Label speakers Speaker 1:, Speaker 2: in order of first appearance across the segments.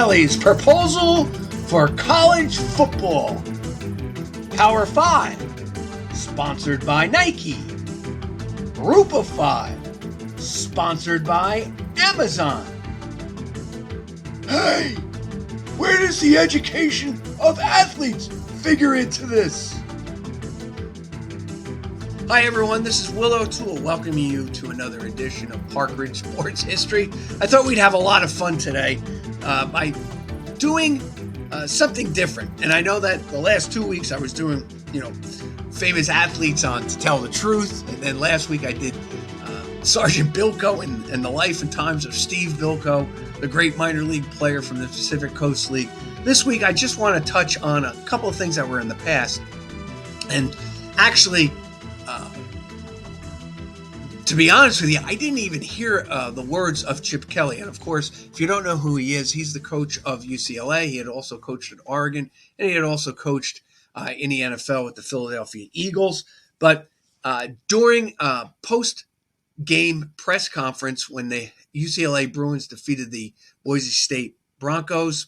Speaker 1: Kelly's proposal for college football. Power 5, sponsored by Nike. Group of 5, sponsored by Amazon. Hey, where does the education of athletes figure into this? Hi everyone, this is Will O'Toole welcoming you to another edition of Park Ridge Sports History. I thought we'd have a lot of fun today by doing something different. And I know that the last 2 weeks I was doing, famous athletes on To Tell the Truth. And then last week I did Sergeant Bilko and the life and times of Steve Bilko, the great minor league player from the Pacific Coast League. This week I just want to touch on a couple of things that were in the past. And actually, to be honest with you, I didn't even hear the words of Chip Kelly. And of course, if you don't know who he is, he's the coach of UCLA. He had also coached at Oregon, and he had also coached in the NFL with the Philadelphia Eagles. But during a post-game press conference when the UCLA Bruins defeated the Boise State Broncos,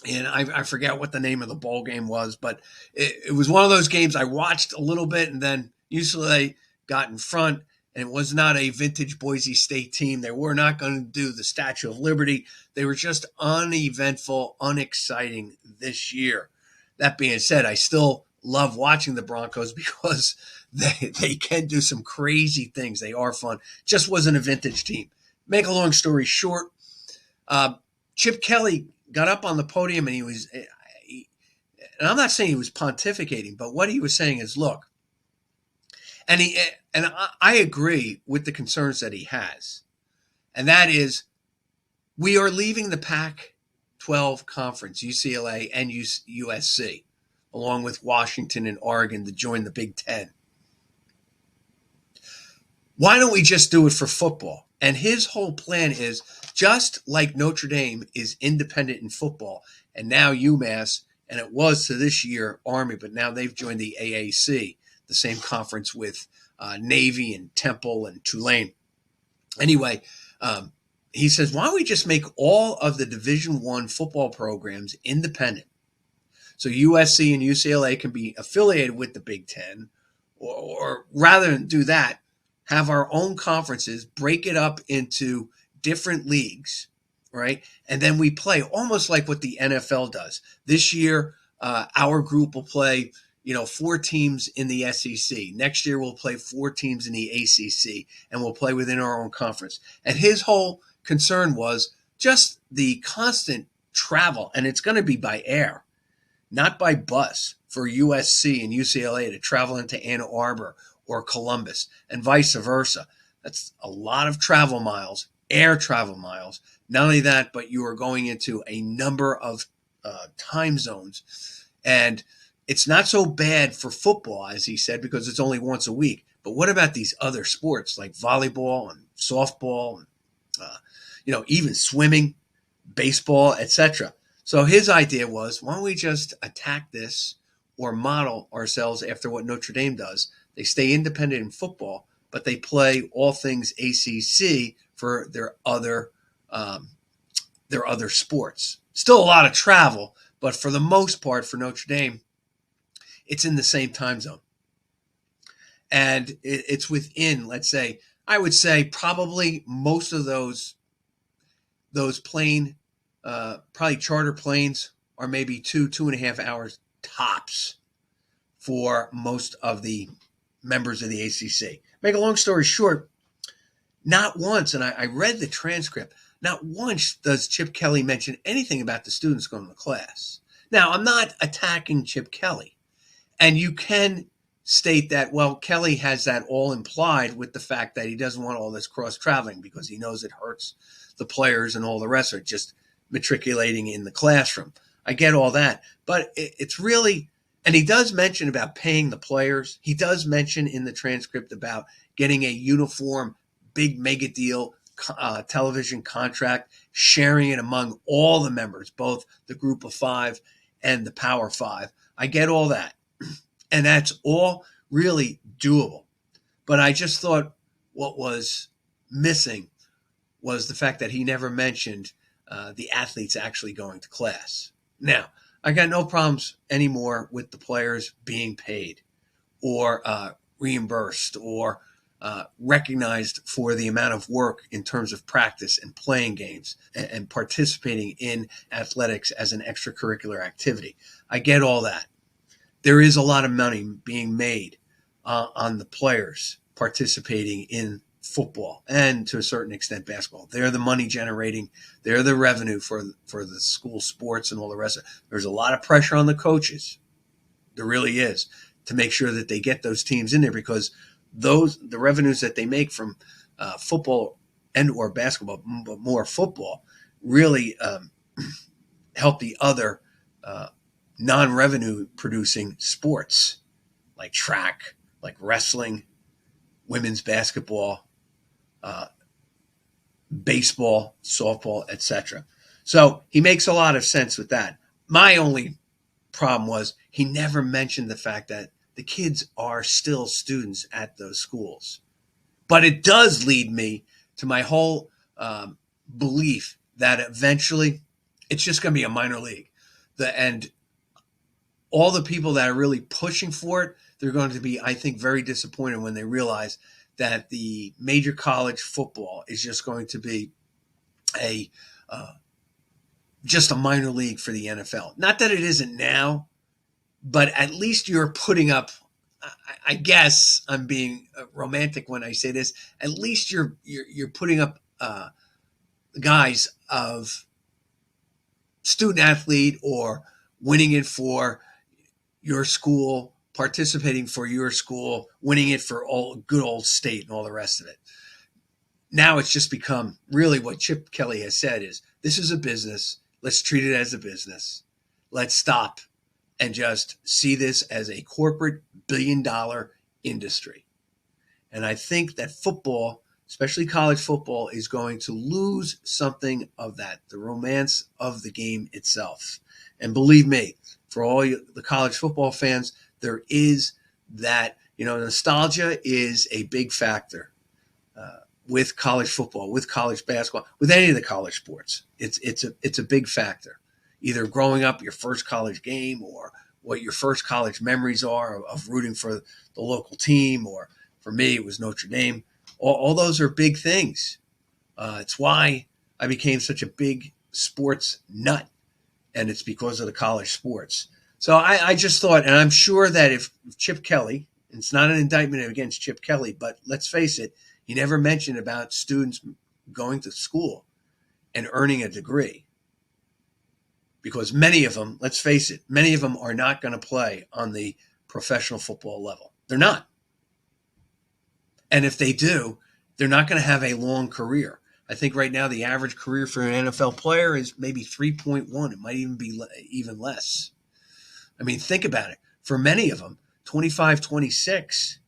Speaker 1: and I forget what the name of the bowl game was, but it was one of those games I watched a little bit, and then UCLA got in front. And it was not a vintage Boise State team. They were not going to do the Statue of Liberty. They were just uneventful, unexciting this year. That being said, I still love watching the Broncos because they can do some crazy things. They are fun. Just wasn't a vintage team. Make a long story short, Chip Kelly got up on the podium and and I'm not saying he was pontificating, but what he was saying is, look, and I agree with the concerns that he has. And that is, we are leaving the Pac-12 conference, UCLA and USC, along with Washington and Oregon, to join the Big Ten. Why don't we just do it for football? And his whole plan is, just like Notre Dame is independent in football, and now UMass, and it was to this year Army, but now they've joined the AAC, the same conference with Navy and Temple and Tulane. Anyway, he says, why don't we just make all of the Division I football programs independent? So USC and UCLA can be affiliated with the Big Ten, or rather than do that, have our own conferences, break it up into different leagues, right? And then we play almost like what the NFL does. This year, our group will play 4 teams in the SEC. Next year, we'll play 4 teams in the ACC, and we'll play within our own conference. And his whole concern was just the constant travel, and it's going to be by air, not by bus, for USC and UCLA to travel into Ann Arbor or Columbus, and vice versa. That's a lot of travel miles, air travel miles. Not only that, but you are going into a number of time zones, and it's not so bad for football, as he said, because it's only once a week. But what about these other sports like volleyball and softball, and even swimming, baseball, etc.? So his idea was, why don't we just attack this or model ourselves after what Notre Dame does? They stay independent in football, but they play all things ACC for their other sports. Still a lot of travel, but for the most part, for Notre Dame, it's in the same time zone. And it's within, let's say, I would say probably most of those plane, probably charter planes are maybe 2.5 hours tops for most of the members of the ACC. Make a long story short, not once, and I read the transcript, not once does Chip Kelly mention anything about the students going to class. Now, I'm not attacking Chip Kelly. And you can state that, well, Kelly has that all implied with the fact that he doesn't want all this cross-traveling because he knows it hurts the players and all the rest of it, just matriculating in the classroom. I get all that. But it's really, and he does mention about paying the players. He does mention in the transcript about getting a uniform, big mega deal television contract, sharing it among all the members, both the Group of 5 and the Power 5. I get all that. And that's all really doable. But I just thought what was missing was the fact that he never mentioned the athletes actually going to class. Now, I got no problems anymore with the players being paid or reimbursed or recognized for the amount of work in terms of practice and playing games and participating in athletics as an extracurricular activity. I get all that. There is a lot of money being made on the players participating in football and to a certain extent basketball. They're the money generating. They're the revenue for the school sports and all the rest of it. There's a lot of pressure on the coaches. There really is, to make sure that they get those teams in there, because the revenues that they make from football and or basketball, but more football, really help the other non-revenue producing sports like track, like wrestling, women's basketball, baseball, softball, etc. So he makes a lot of sense with that. My only problem was he never mentioned the fact that the kids are still students at those schools. But it does lead me to my whole belief that eventually it's just going to be a minor league. And all the people that are really pushing for it, they're going to be, I think, very disappointed when they realize that the major college football is just going to be just a minor league for the NFL. Not that it isn't now, but at least you're putting up, I guess I'm being romantic when I say this, at least you're putting up guys of student athlete or winning it for your school, participating for your school, winning it for all good old state and all the rest of it. Now it's just become really what Chip Kelly has said is, this is a business. Let's treat it as a business. Let's stop and just see this as a corporate billion-dollar industry. And I think that football, especially college football, is going to lose something of that, the romance of the game itself. And believe me, for all the college football fans, there is that, nostalgia is a big factor with college football, with college basketball, with any of the college sports. It's a big factor. Either growing up your first college game or what your first college memories are of rooting for the local team, or for me, it was Notre Dame. All those are big things. It's why I became such a big sports nut, and it's because of the college sports. So I just thought, and I'm sure that if Chip Kelly, and it's not an indictment against Chip Kelly, but let's face it, he never mentioned about students going to school and earning a degree. Because many of them, let's face it, many of them are not going to play on the professional football level. They're not. And if they do, they're not going to have a long career. I think right now the average career for an NFL player is maybe 3.1. It might even be even less. I mean, think about it. For many of them, 25, 26,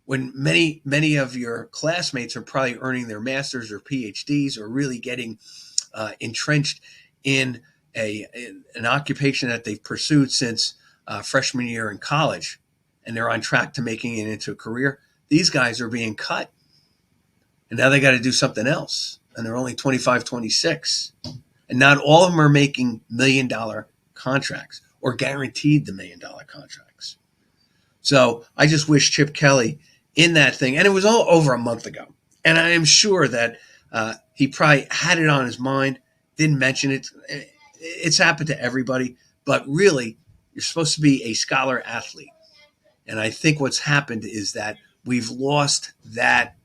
Speaker 1: when many of your classmates are probably earning their masters or PhDs or really getting entrenched in an occupation that they've pursued since freshman year in college, and they're on track to making it into a career. These guys are being cut, and now they got to do something else, and they're only 25, 26. And not all of them are making $1 million contracts or guaranteed the $1 million contracts. So I just wish Chip Kelly in that thing, and it was all over a month ago, and I am sure that he probably had it on his mind, didn't mention it. It's happened to everybody, but really, you're supposed to be a scholar athlete. And I think what's happened is that we've lost that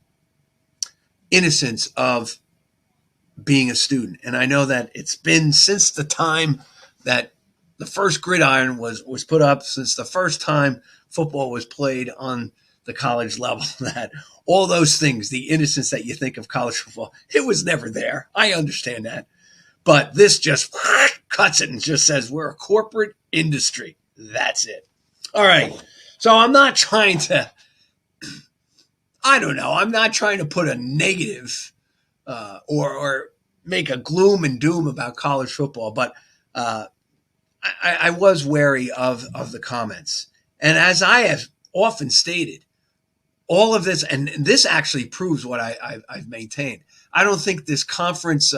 Speaker 1: innocence of being a student. And I know that it's been since the time that the first gridiron was put up, since the first time football was played on the college level, that all those things, the innocence that you think of college football, it was never there. I understand that. But this just cuts it and just says we're a corporate industry. That's it. All right. So I'm not trying to, I'm not trying to put a negative or make a gloom and doom about college football, but I was wary of the comments. And as I have often stated, all of this, and this actually proves what I've maintained. I don't think this conference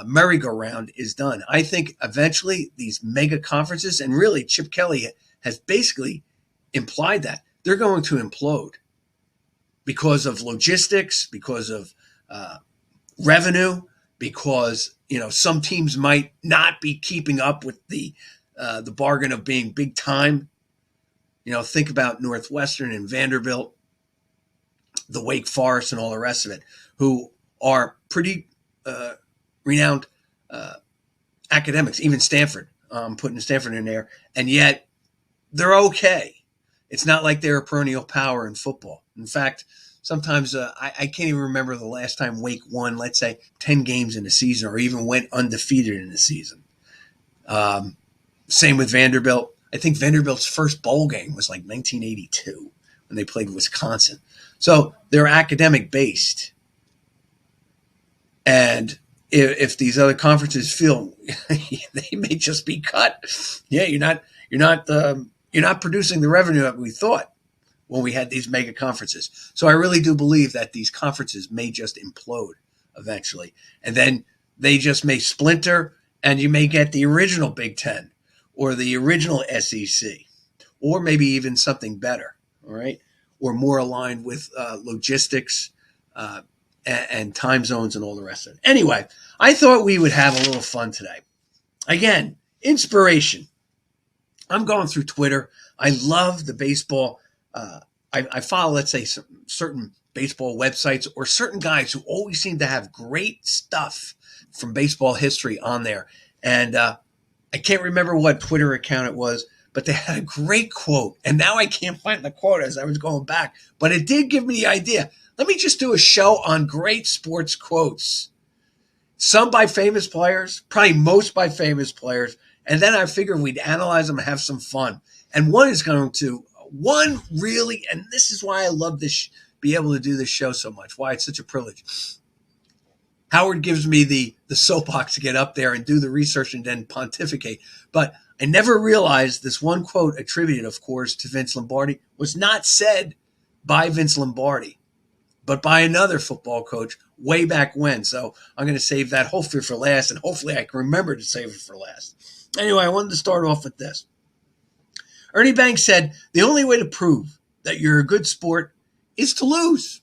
Speaker 1: merry-go-round is done. I think eventually these mega conferences, and really Chip Kelly has basically implied that they're going to implode because of logistics, because of revenue, because some teams might not be keeping up with the bargain of being big time. Think about Northwestern and Vanderbilt, the Wake Forest, and all the rest of it, who are pretty renowned academics. Even Stanford, putting Stanford in there, and yet they're okay. It's not like they're a perennial power in football. In fact, sometimes I can't even remember the last time Wake won, let's say, 10 games in a season, or even went undefeated in a season. Same with Vanderbilt. I think Vanderbilt's first bowl game was like 1982 when they played Wisconsin. So they're academic based. And if these other conferences feel they may just be cut, yeah, you're not producing the revenue that we thought when we had these mega conferences. So I really do believe that these conferences may just implode eventually, and then they just may splinter, and you may get the original Big Ten or the original SEC, or maybe even something better, all right, or more aligned with logistics and time zones and all the rest of it. Anyway, I thought we would have a little fun today. Again, inspiration. I'm going through Twitter. I love the baseball. I follow, let's say, some certain baseball websites or certain guys who always seem to have great stuff from baseball history on there. And I can't remember what Twitter account it was, but they had a great quote. And now I can't find the quote as I was going back. But it did give me the idea. Let me just do a show on great sports quotes. Some by famous players, probably most by famous players. And then I figured we'd analyze them and have some fun. And one really, and this is why I love this, be able to do this show so much, why it's such a privilege. Howard gives me the soapbox to get up there and do the research and then pontificate. But I never realized this one quote attributed, of course, to Vince Lombardi was not said by Vince Lombardi, but by another football coach way back when. So I'm going to save that hopefully for last, and hopefully I can remember to save it for last. Anyway, I wanted to start off with this. Ernie Banks said, the only way to prove that you're a good sport is to lose.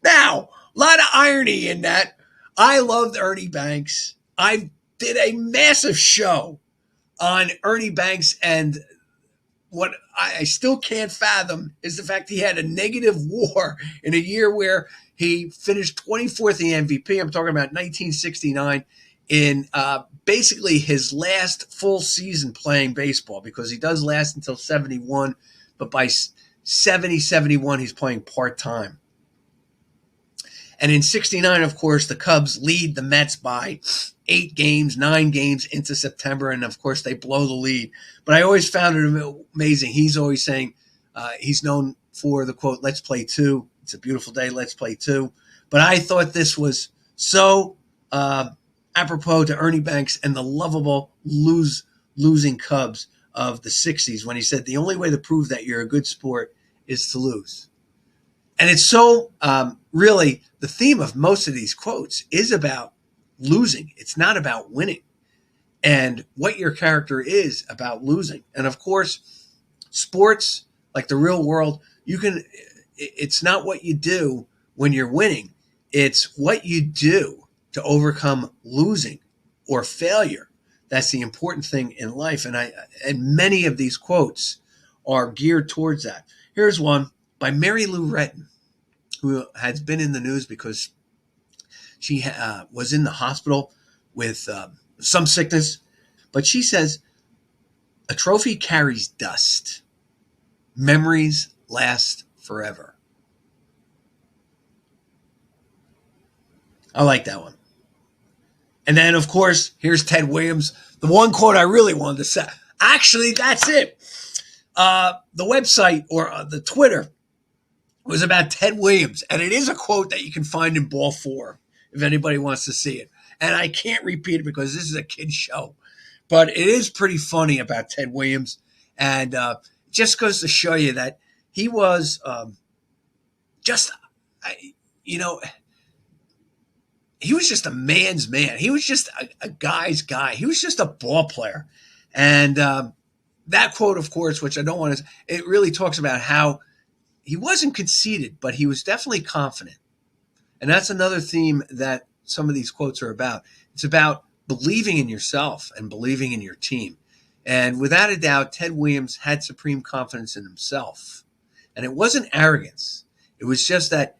Speaker 1: Now, a lot of irony in that. I loved Ernie Banks. I did a massive show on Ernie Banks, and what I still can't fathom is the fact he had a negative WAR in a year where he finished 24th in the MVP. I'm talking about 1969 in basically his last full season playing baseball, because he does last until 71, but by 70, 71, he's playing part-time. And in 69, of course, the Cubs lead the Mets by 9 games into September. And, of course, they blow the lead. But I always found it amazing. He's always saying he's known for the quote, let's play two. It's a beautiful day. Let's play two. But I thought this was so apropos to Ernie Banks and the lovable losing Cubs of the 60s when he said the only way to prove that you're a good sport is to lose. And it's so really the theme of most of these quotes is about losing. It's not about winning. And what your character is about losing. And of course, sports, like the real world, it's not what you do when you're winning. It's what you do to overcome losing or failure. That's the important thing in life. And many of these quotes are geared towards that. Here's one by Mary Lou Retton, who has been in the news because she was in the hospital with some sickness. But she says, a trophy carries dust. Memories last forever. I like that one. And then, of course, here's Ted Williams. The one quote I really wanted to say. Actually, that's it. The website or the Twitter was about Ted Williams. And it is a quote that you can find in Ball 4 if anybody wants to see it. And I can't repeat it because this is a kid's show. But it is pretty funny about Ted Williams. And just goes to show you that he was he was just a man's man. He was just a guy's guy. He was just a ball player. And that quote, of course, which I don't want to, it really talks about how he wasn't conceited, but he was definitely confident. And that's another theme that some of these quotes are about. It's about believing in yourself and believing in your team. And without a doubt, Ted Williams had supreme confidence in himself. And it wasn't arrogance. It was just that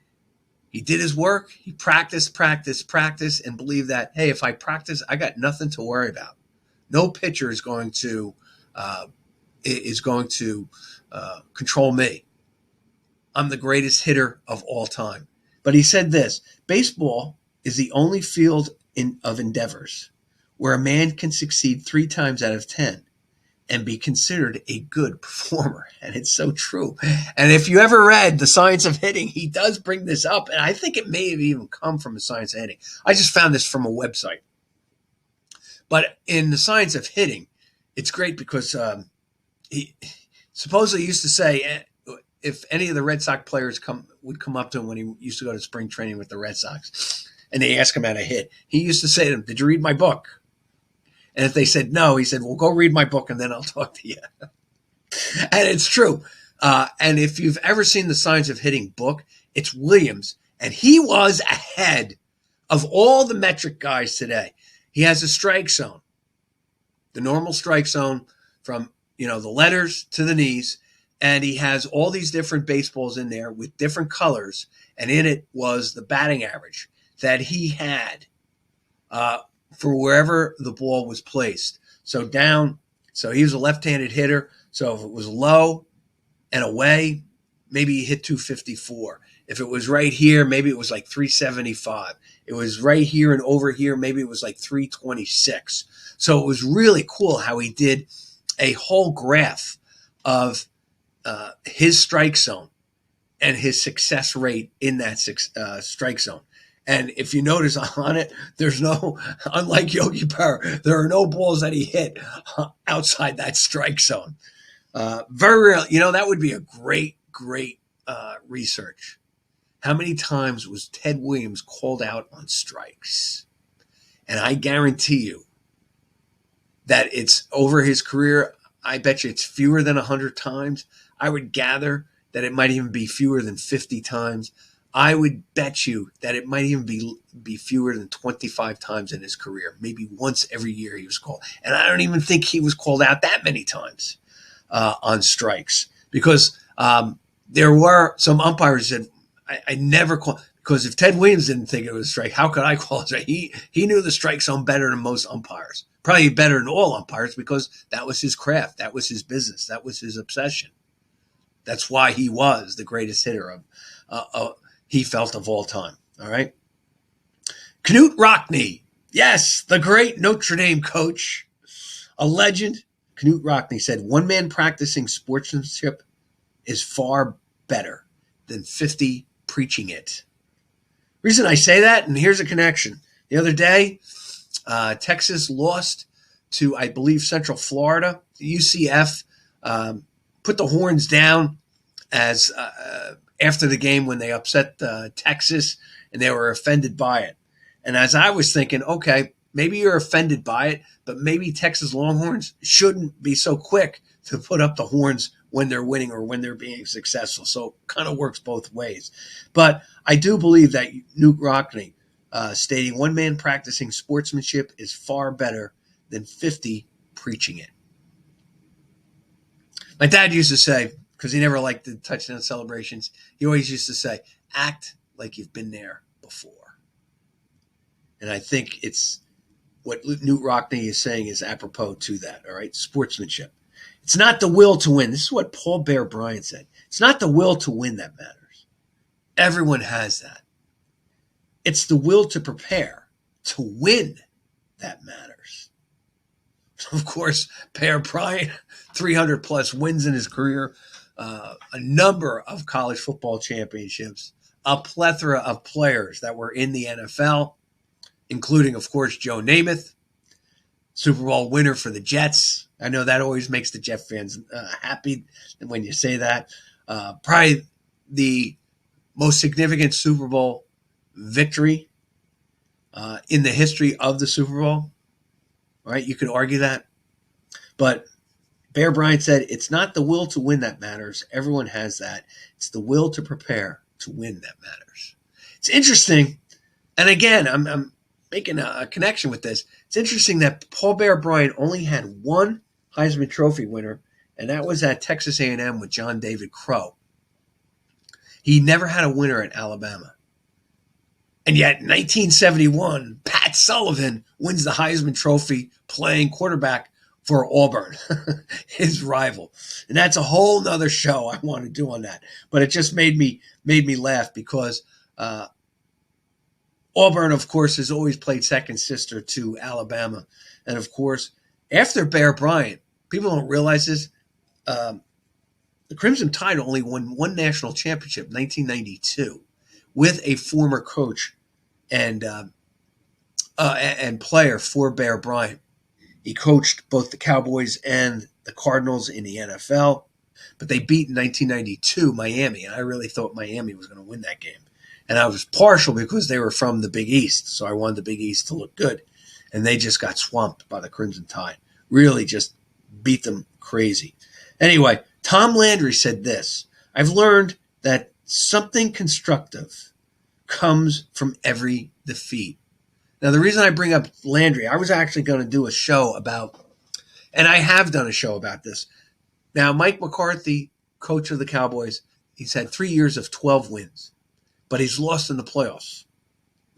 Speaker 1: he did his work, he practiced, and believed that, hey, if I practice, I got nothing to worry about. No pitcher is going to control me. I'm the greatest hitter of all time. But he said this: baseball is the only field of endeavors where a man can succeed 3 times out of 10 and be considered a good performer. And it's so true. And if you ever read The Science of Hitting, he does bring this up. And I think it may have even come from The Science of Hitting. I just found this from a website. But in The Science of Hitting, it's great because he supposedly used to say, if any of the Red Sox players would come up to him when he used to go to spring training with the Red Sox, and they ask him how to hit, he used to say to them, "Did you read my book?" And if they said no, he said, "Well, go read my book and then I'll talk to you." And it's true. And if you've ever seen the Science of Hitting book, it's Williams. And he was ahead of all the metric guys today. He has a strike zone, the normal strike zone from, the letters to the knees. And he has all these different baseballs in there with different colors. And in it was the batting average that he had for wherever the ball was placed. So he was a left-handed hitter. So if it was low and away, maybe he hit 254. If it was right here, maybe it was like 375. It was right here and over here, maybe it was like 326. So it was really cool how he did a whole graph of his strike zone and his success rate in that strike zone. And if you notice on it, there's no, unlike Yogi Berra, there are no balls that he hit outside that strike zone. Very real. That would be a great research. How many times was Ted Williams called out on strikes? And I guarantee you that it's over his career. I bet you it's fewer than 100 times. I would gather that it might even be fewer than 50 times. I would bet you that it might even be fewer than 25 times in his career. Maybe once every year he was called. And I don't even think he was called out that many times on strikes, because there were some umpires that I never call, because if Ted Williams didn't think it was a strike, how could I call it a strike? He knew the strike zone better than most umpires, probably better than all umpires, because that was his craft. That was his business. That was his obsession. That's why he was the greatest hitter he felt of all time. All right. Knute Rockne. Yes, the great Notre Dame coach, a legend. Knute Rockne said, "One man practicing sportsmanship is far better than 50 preaching it." Reason I say that, and here's a connection. The other day, Texas lost to, I believe, Central Florida. The UCF put the horns down as after the game when they upset Texas, and they were offended by it. And as I was thinking, okay, maybe you're offended by it, but maybe Texas Longhorns shouldn't be so quick to put up the horns when they're winning or when they're being successful. So it kind of works both ways. But I do believe that Knute Rockne stating, "One man practicing sportsmanship is far better than 50 preaching it." My dad used to say, because he never liked the touchdown celebrations, he always used to say, "Act like you've been there before." And I think it's what Knute Rockne is saying is apropos to that, all right? Sportsmanship. It's not the will to win. This is what Paul Bear Bryant said. It's not the will to win that matters. Everyone has that. It's the will to prepare to win that matters. Of course, Bear Bryant, 300 plus wins in his career, a number of college football championships, a plethora of players that were in the NFL, including, of course, Joe Namath, Super Bowl winner for the Jets. I know that always makes the Jet fans happy when you say that. Probably the most significant Super Bowl victory in the history of the Super Bowl. Right? You could argue that. But Bear Bryant said, it's not the will to win that matters. Everyone has that. It's the will to prepare to win that matters. It's interesting. And again, I'm making a connection with this. It's interesting that Paul Bear Bryant only had one Heisman Trophy winner, and that was at Texas A&M with John David Crow. He never had a winner at Alabama. And yet, in 1971, Pat Sullivan wins the Heisman Trophy playing quarterback for Auburn, his rival. And that's a whole nother show I want to do on that. But it just made me laugh because Auburn, of course, has always played second sister to Alabama. And, of course, after Bear Bryant, people don't realize this, the Crimson Tide only won one national championship, 1992, with a former coach and player for Bear Bryant. He coached both the Cowboys and the Cardinals in the NFL, but they beat in 1992 Miami, and I really thought Miami was going to win that game. And I was partial because they were from the Big East, so I wanted the Big East to look good. And they just got swamped by the Crimson Tide. Really just beat them crazy. Anyway, Tom Landry said this: I've learned that something constructive comes from every defeat. Now, the reason I bring up Landry, I was actually going to do a show about, and I have done a show about this. Now, Mike McCarthy, coach of the Cowboys, he's had 3 years of 12 wins, but he's lost in the playoffs.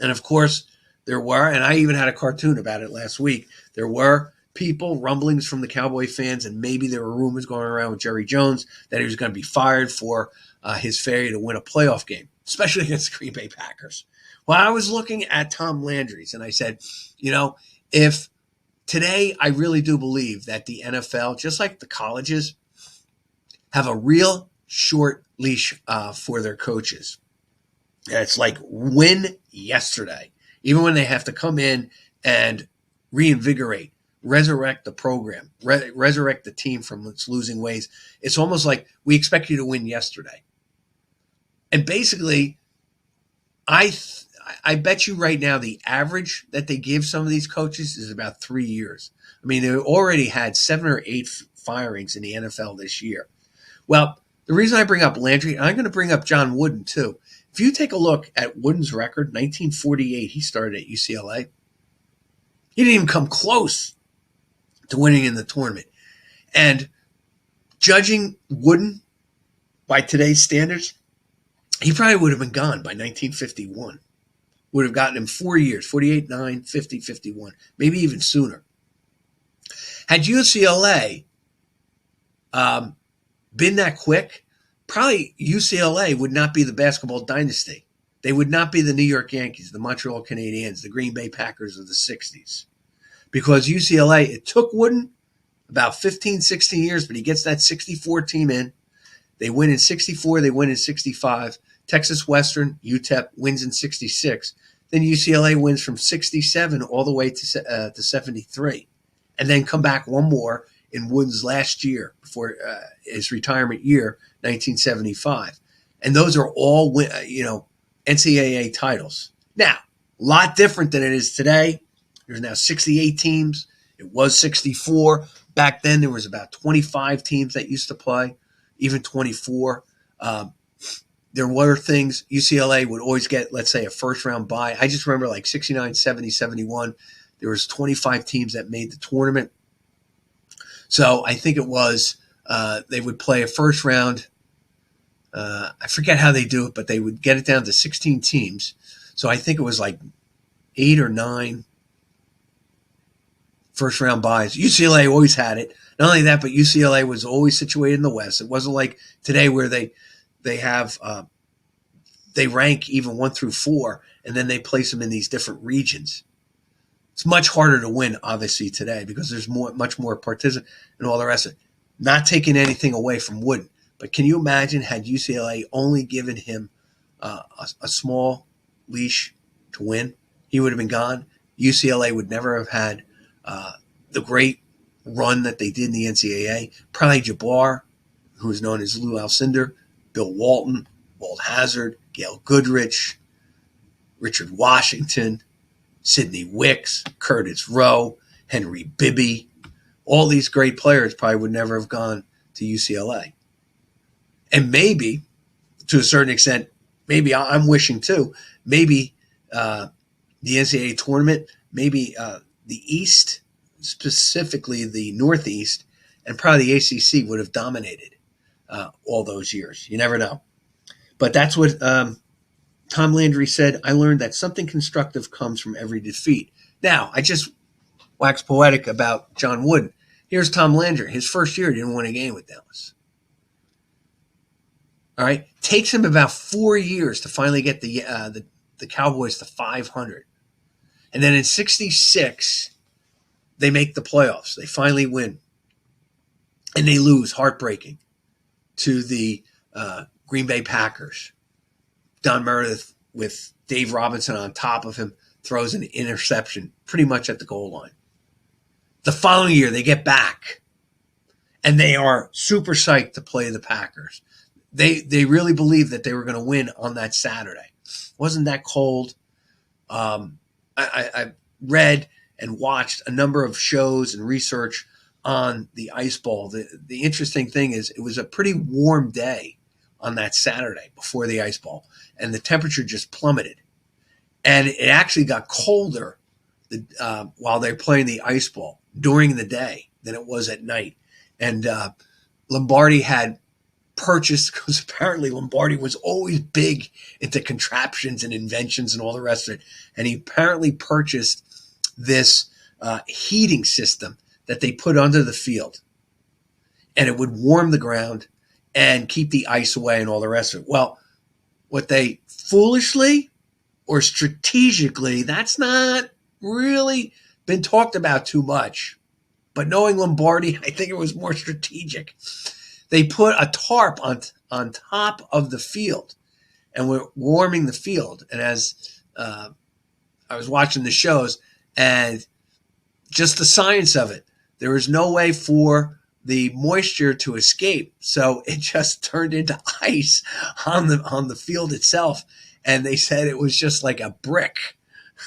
Speaker 1: And of course, there were, and I even had a cartoon about it last week, there were people, rumblings from the Cowboy fans, and maybe there were rumors going around with Jerry Jones that he was going to be fired for his failure to win a playoff game, especially against the Green Bay Packers. Well, I was looking at Tom Landry's, and I said, if today I really do believe that the NFL, just like the colleges, have a real short leash for their coaches. And it's like win yesterday, even when they have to come in and reinvigorate, resurrect the program, resurrect the team from its losing ways. It's almost like we expect you to win yesterday. And basically, I bet you right now the average that they give some of these coaches is about 3 years. I mean, they already had 7 or 8 firings in the NFL this year. Well, the reason I bring up Landry, and I'm going to bring up John Wooden too. If you take a look at Wooden's record, 1948, he started at UCLA. He didn't even come close to winning in the tournament. And judging Wooden by today's standards, he probably would have been gone by 1951. Would have gotten him 4 years, 48, 9, 50, 51, maybe even sooner. Had UCLA been that quick, probably UCLA would not be the basketball dynasty. They would not be the New York Yankees, the Montreal Canadiens, the Green Bay Packers of the 60s. Because UCLA, it took Wooden about 15, 16 years, but he gets that 64 team in. They win in 64, they win in 65. Texas Western, UTEP, wins in 66. Then UCLA wins from 67 all the way to 73. And then come back one more in Wooden's last year before his retirement year, 1975. And those are all, NCAA titles. Now, a lot different than it is today. There's now 68 teams. It was 64. Back then, there was about 25 teams that used to play, even 24. There were things, UCLA would always get, let's say, a first-round bye. I just remember like 69, 70, 71. There was 25 teams that made the tournament. So I think it was they would play a first round. I forget how they do it, but they would get it down to 16 teams. So I think it was like 8 or 9 first-round buys. UCLA always had it. Not only that, but UCLA was always situated in the West. It wasn't like today where they have they rank even 1 through 4, and then they place them in these different regions. It's much harder to win, obviously, today because there's much more participants and all the rest of it. Not taking anything away from Wooden, but can you imagine had UCLA only given him a small leash to win? He would have been gone. UCLA would never have had the great run that they did in the NCAA. Probably Jabbar, who is known as Lou Alcindor, Bill Walton, Walt Hazzard, Gail Goodrich, Richard Washington, Sidney Wicks, Curtis Rowe, Henry Bibby. All these great players probably would never have gone to UCLA. And maybe, to a certain extent, maybe I'm wishing too, maybe the NCAA tournament, maybe the East, specifically the Northeast, and probably the ACC would have dominated all those years. You never know. But that's what Tom Landry said. I learned that something constructive comes from every defeat. Now, I just waxed poetic about John Wooden. Here's Tom Landry. His first year, he didn't win a game with Dallas. All right, takes him about 4 years to finally get the Cowboys to 500, and then in '66 they make the playoffs. They finally win, and they lose, heartbreaking, to the Green Bay Packers. Don Meredith with Dave Robinson on top of him throws an interception pretty much at the goal line. The following year they get back, and they are super psyched to play the Packers. They really believed that they were going to win on that Saturday. Wasn't that cold? I read and watched a number of shows and research on the ice ball. The interesting thing is it was a pretty warm day on that Saturday before the ice ball, and the temperature just plummeted. And it actually got colder while they're playing the ice ball during the day than it was at night. And Lombardi had purchased, because apparently Lombardi was always big into contraptions and inventions and all the rest of it. And he apparently purchased this heating system that they put under the field. And it would warm the ground and keep the ice away and all the rest of it. Well, what they foolishly or strategically, that's not really been talked about too much. But knowing Lombardi, I think it was more strategic. They put a tarp on top of the field and were warming the field. And as I was watching the shows, and just the science of it, there was no way for the moisture to escape. So it just turned into ice on the field itself. And they said it was just like a brick.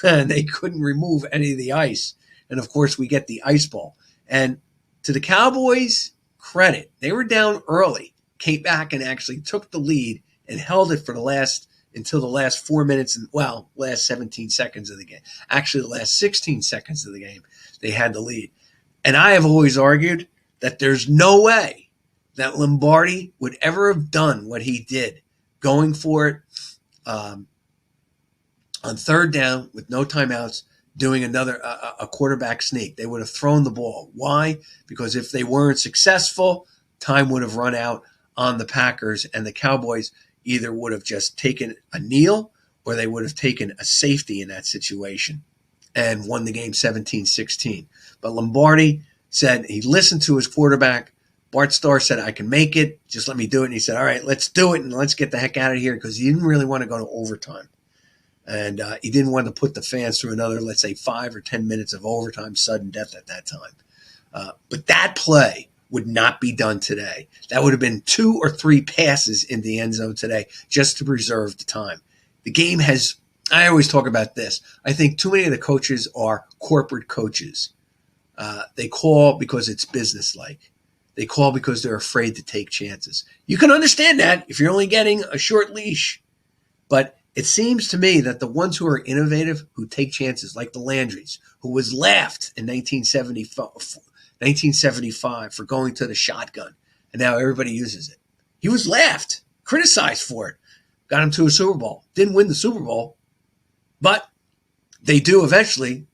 Speaker 1: And they couldn't remove any of the ice. And of course, we get the ice ball. And to the Cowboys' credit, they were down early, came back and actually took the lead and held it for until the last 4 minutes and last 17 seconds of the game. Actually, the last 16 seconds of the game, they had the lead. And I have always argued that there's no way that Lombardi would ever have done what he did, going for it on third down with no timeouts, doing a quarterback sneak. They would have thrown the ball. Why? Because if they weren't successful, time would have run out on the Packers, and the Cowboys either would have just taken a kneel or they would have taken a safety in that situation and won the game 17-16. But Lombardi said he listened to his quarterback. Bart Starr said, I can make it. Just let me do it. And he said, all right, let's do it, and let's get the heck out of here, because he didn't really want to go to overtime. And he didn't want to put the fans through another, let's say, 5 or 10 minutes of overtime, sudden death at that time. But that play would not be done today. That would have been 2 or 3 passes in the end zone today just to preserve the time. The game has – I always talk about this. I think too many of the coaches are corporate coaches. They call because it's businesslike. They call because they're afraid to take chances. You can understand that if you're only getting a short leash. But it seems to me that the ones who are innovative, who take chances, like the Landrys, who was laughed in 1975 for going to the shotgun, and now everybody uses it. He was laughed, criticized for it, got him to a Super Bowl. Didn't win the Super Bowl, but they do eventually,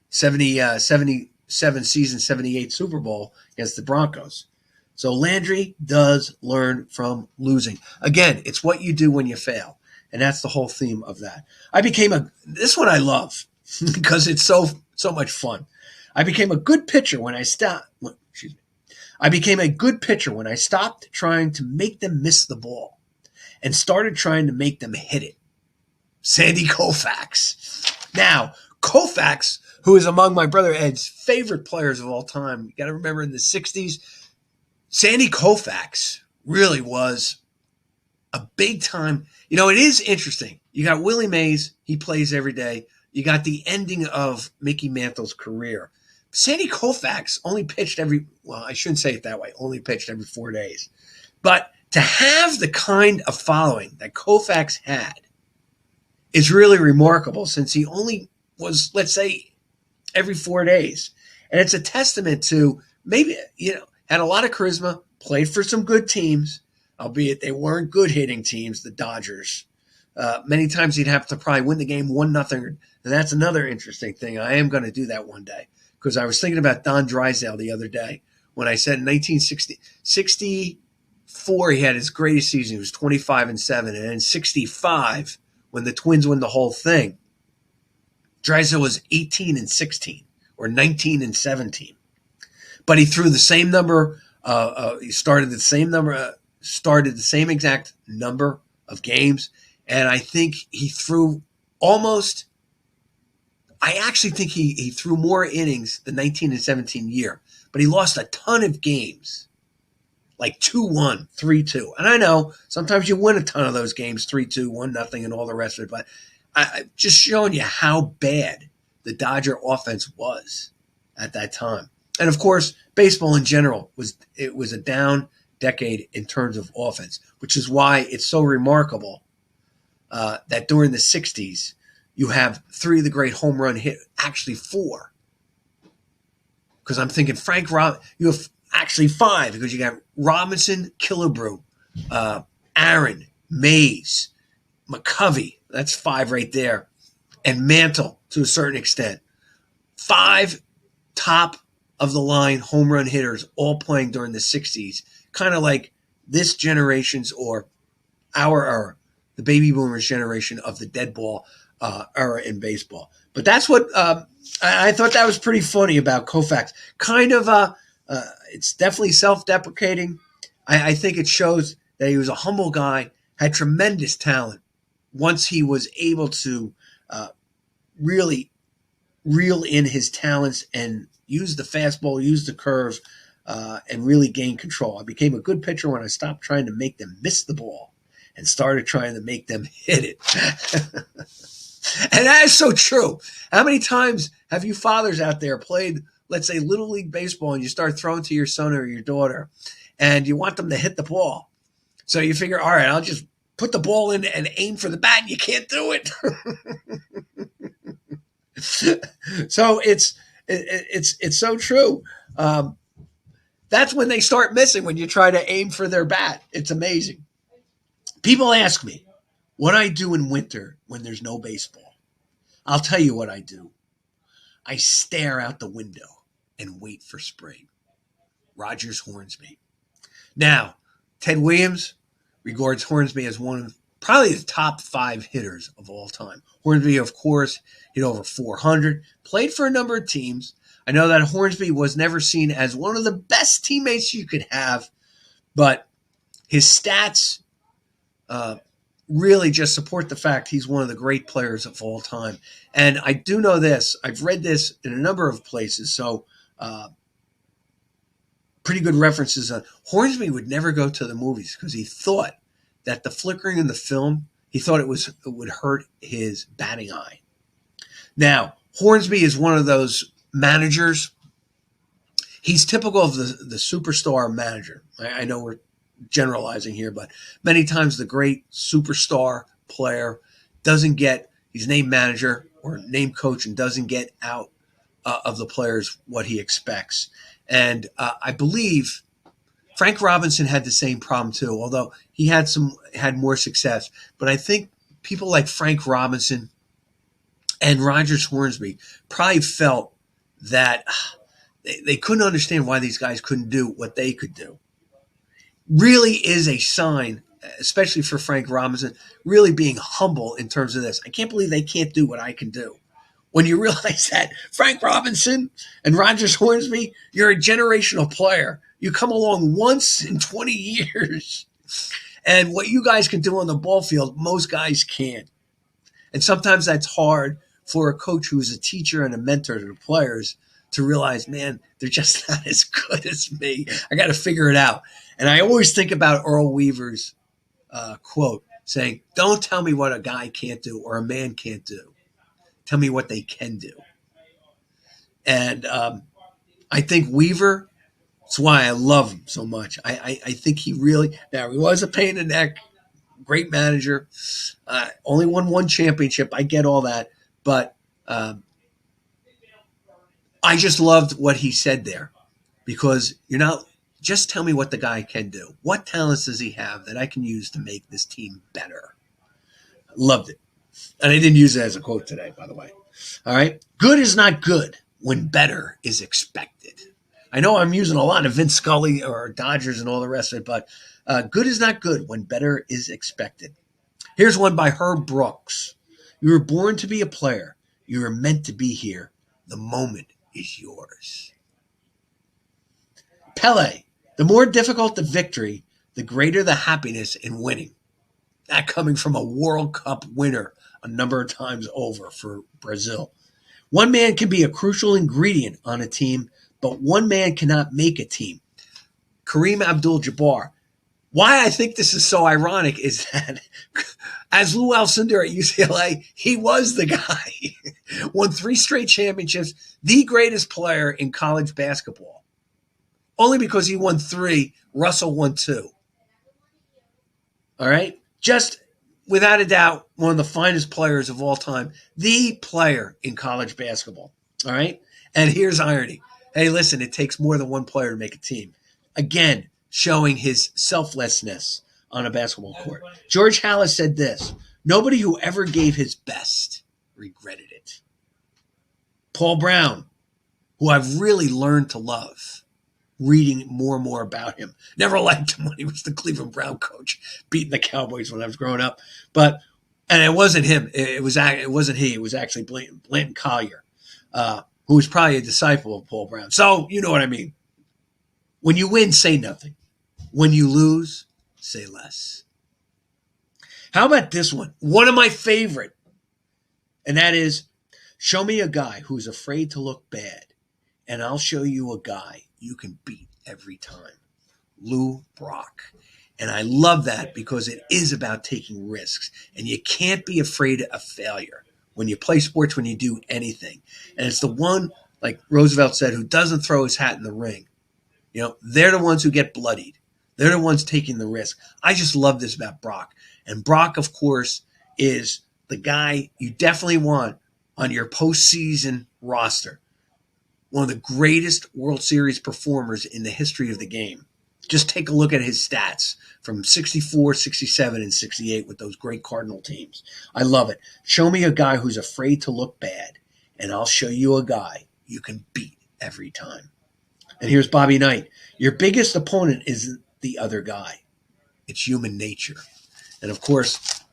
Speaker 1: 77 season, 78 Super Bowl against the Broncos. So Landry does learn from losing. Again, it's what you do when you fail. And that's the whole theme of that. This one I love because it's so much fun. I became a good pitcher when I stopped. I became a good pitcher when I stopped trying to make them miss the ball and started trying to make them hit it. Sandy Koufax. Now, Koufax, who is among my brother Ed's favorite players of all time, you got to remember in the 60s, Sandy Koufax really was a big time. You know, it is interesting. You got Willie Mays. He plays every day. You got the ending of Mickey Mantle's career. Sandy Koufax only pitched I shouldn't say it that way, only pitched every 4 days. But to have the kind of following that Koufax had is really remarkable since he only was, let's say, every 4 days. And it's a testament to maybe, had a lot of charisma, played for some good teams, albeit they weren't good hitting teams, the Dodgers. Many times he'd have to probably win the game 1-0. And that's another interesting thing. I am going to do that one day because I was thinking about Don Drysdale the other day when I said in 1964 he had his greatest season. He was 25-7. And in 65, when the Twins won the whole thing, Drysdale was 18-16 or 19-17. But he threw the same number. He started the same exact number of games. And I think he threw almost – I actually think he threw more innings the 19-17 year. But he lost a ton of games, like 2-1, 3-2. And I know sometimes you win a ton of those games, 3-2, 1-0, and all the rest of it. But I'm just showing you how bad the Dodger offense was at that time. And, of course, baseball in general was a down decade in terms of offense, which is why it's so remarkable that during the 60s, you have 3 of the great home run hit, actually 4. Because I'm thinking you have actually 5 because you got Robinson, Killebrew, Aaron, Mays, McCovey. That's 5 right there. And Mantle to a certain extent. 5 top of the line home run hitters all playing during the 60s. Kind of like this generation's or our era, the baby boomers generation of the dead ball era in baseball. But that's what I thought that was pretty funny about Koufax. Kind of, it's definitely self-deprecating. I think it shows that he was a humble guy, had tremendous talent. Once he was able to really reel in his talents and use the fastball, use the curve, and really gain control. I became a good pitcher when I stopped trying to make them miss the ball and started trying to make them hit it. And that is so true. How many times have you fathers out there played, let's say, Little League Baseball, and you start throwing to your son or your daughter, and you want them to hit the ball? So you figure, all right, I'll just put the ball in and aim for the bat, and you can't do it. So it's so true. That's when they start missing, when you try to aim for their bat. It's amazing. People ask me what I do in winter when there's no baseball. I'll tell you what I do. I stare out the window and wait for spring. Rogers Hornsby. Now, Ted Williams regards Hornsby as one of probably the top 5 hitters of all time. Hornsby, of course, hit over 400, played for a number of teams. I know that Hornsby was never seen as one of the best teammates you could have, but his stats really just support the fact he's one of the great players of all time. And I do know this. I've read this in a number of places, so pretty good references. Hornsby would never go to the movies because he thought that the flickering in the film, he thought it would hurt his batting eye. Now, Hornsby is one of those managers. He's typical of the superstar manager. I know we're generalizing here, but many times the great superstar player he's named manager or named coach and doesn't get out of the players what he expects. And I believe Frank Robinson had the same problem too, although he had more success. But I think people like Frank Robinson and Rogers Hornsby probably felt that they couldn't understand why these guys couldn't do what they could do. Really is a sign, especially for Frank Robinson, really being humble in terms of this. I can't believe they can't do what I can do. When you realize that Frank Robinson and Rogers Hornsby, you're a generational player. You come along once in 20 years. And what you guys can do on the ball field, most guys can't. And sometimes that's hard for a coach who's a teacher and a mentor to the players to realize, man, they're just not as good as me. I got to figure it out. And I always think about Earl Weaver's quote saying, don't tell me what a guy can't do or a man can't do. tell me what they can do. And I think Weaver, that's why I love him so much. I think he really, now he was a pain in the neck, great manager, only won one championship. I get all that. But I just loved what he said there, because you're not, just tell me what the guy can do. What talents does he have that I can use to make this team better? Loved it. And I didn't use it as a quote today, by the way. All right. Good is not good when better is expected. I know I'm using a lot of Vince Scully or Dodgers and all the rest of it, but good is not good when better is expected. Here's one by Herb Brooks. You were born to be a player. You were meant to be here. The moment is yours. Pele, the more difficult the victory, the greater the happiness in winning. That coming from a World Cup winner a number of times over for Brazil. One man can be a crucial ingredient on a team, but one man cannot make a team. Kareem Abdul-Jabbar. Why I think this is so ironic is that as Lou Alcindor at UCLA, he was the guy. Won 3 straight championships, the greatest player in college basketball. Only because he won 3, Russell won 2. All right? Just without a doubt, one of the finest players of all time, the player in college basketball. All right? And here's irony. Hey, listen, it takes more than one player to make a team. Again, showing his selflessness on a basketball court. George Halas said this, nobody who ever gave his best regretted it. Paul Brown, who I've really learned to love, reading more and more about him. Never liked him when he was the Cleveland Brown coach, beating the Cowboys when I was growing up. And it wasn't him. It wasn't he. It was actually Blanton Collier, who was probably a disciple of Paul Brown. So you know what I mean. When you win, say nothing. When you lose, say less. How about this one? One of my favorite. And that is, show me a guy who's afraid to look bad, and I'll show you a guy you can beat every time. Lou Brock. And I love that because it is about taking risks. And you can't be afraid of failure when you play sports, when you do anything. And it's the one, like Roosevelt said, who doesn't throw his hat in the ring. You know, they're the ones who get bloodied. They're the ones taking the risk. I just love this about Brock. And Brock, of course, is the guy you definitely want on your postseason roster. One of the greatest World Series performers in the history of the game. Just take a look at his stats from 64, 67, and 68 with those great Cardinal teams. I love it. Show me a guy who's afraid to look bad, and I'll show you a guy you can beat every time. And here's Bobby Knight. Your biggest opponent isn't the other guy. It's human nature. And, of course,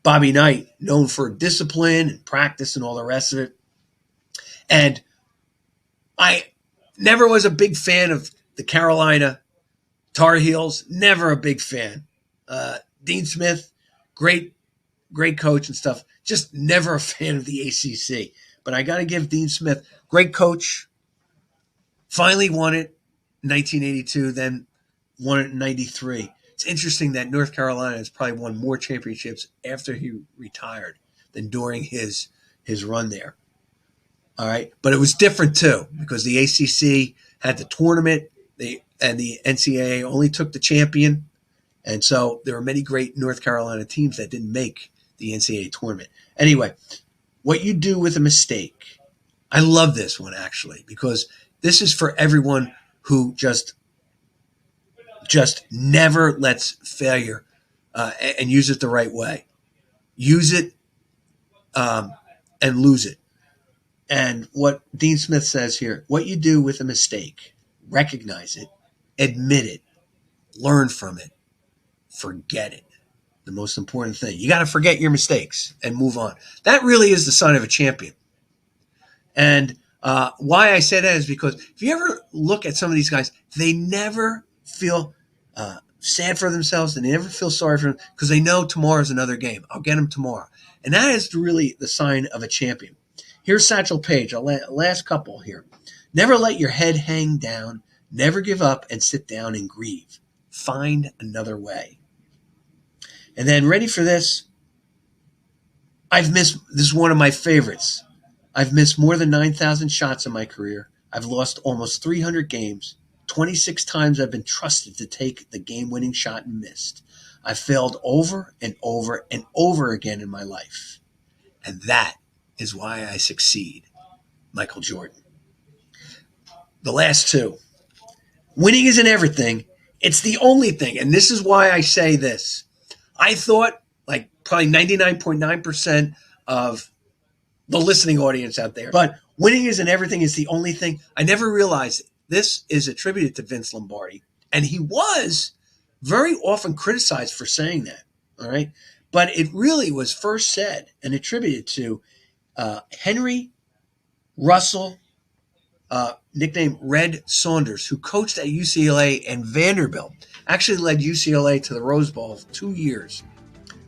Speaker 1: Bobby Knight, known for discipline and practice and all the rest of it. And I never was a big fan of the Carolina Tar Heels. Never a big fan. Dean Smith, great coach and stuff. Just never a fan of the ACC. But I got to give Dean Smith, great coach. Finally won it in 1982, then won it in 93. It's interesting that North Carolina has probably won more championships after he retired than during his run there. All right. But it was different, too, because the ACC had the tournament and the NCAA only took the champion. And so there were many great North Carolina teams that didn't make the NCAA tournament. Anyway, what you do with a mistake. I love this one, actually, because this is for everyone who just never lets failure and use it the right way. Use it and lose it. And what Dean Smith says here, what you do with a mistake, recognize it, admit it, learn from it, forget it. The most important thing. You got to forget your mistakes and move on. That really is the sign of a champion. And why I say that is because if you ever look at some of these guys, they never feel sad for themselves and they never feel sorry for them because they know tomorrow's another game. I'll get them tomorrow. And that is really the sign of a champion. Here's Satchel Paige, last couple here. Never let your head hang down. Never give up and sit down and grieve. Find another way. And then ready for this? This is one of my favorites. I've missed more than 9,000 shots in my career. I've lost almost 300 games. 26 times I've been trusted to take the game-winning shot and missed. I've failed over and over and over again in my life. And that is why I succeed. Michael Jordan. The last two. Winning isn't everything. It's the only thing. And this is why I say this. I thought, like probably 99.9% of the listening audience out there, but winning isn't everything. It's the only thing. I never realized this is attributed to Vince Lombardi. And he was very often criticized for saying that. All right. But it really was first said and attributed to Henry Russell, nicknamed Red Saunders, who coached at UCLA and Vanderbilt. Actually led UCLA to the Rose Bowl 2 years.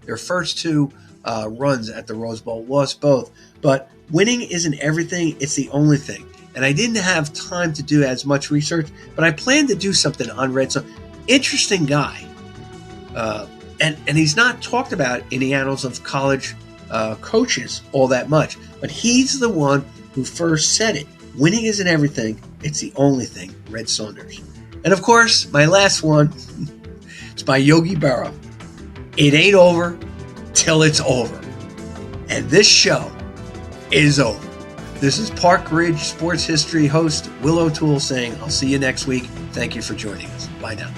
Speaker 1: Their first two runs at the Rose Bowl, lost both. But winning isn't everything. It's the only thing. And I didn't have time to do as much research, but I plan to do something on Red Saunders. Interesting guy. And he's not talked about in the annals of college coaches all that much. But he's the one who first said it. Winning isn't everything. It's the only thing. Red Saunders. And of course, my last one, it's by Yogi Berra. It ain't over till it's over. And this show is over. This is Park Ridge Sports History host Will O'Toole saying, I'll see you next week. Thank you for joining us. Bye now.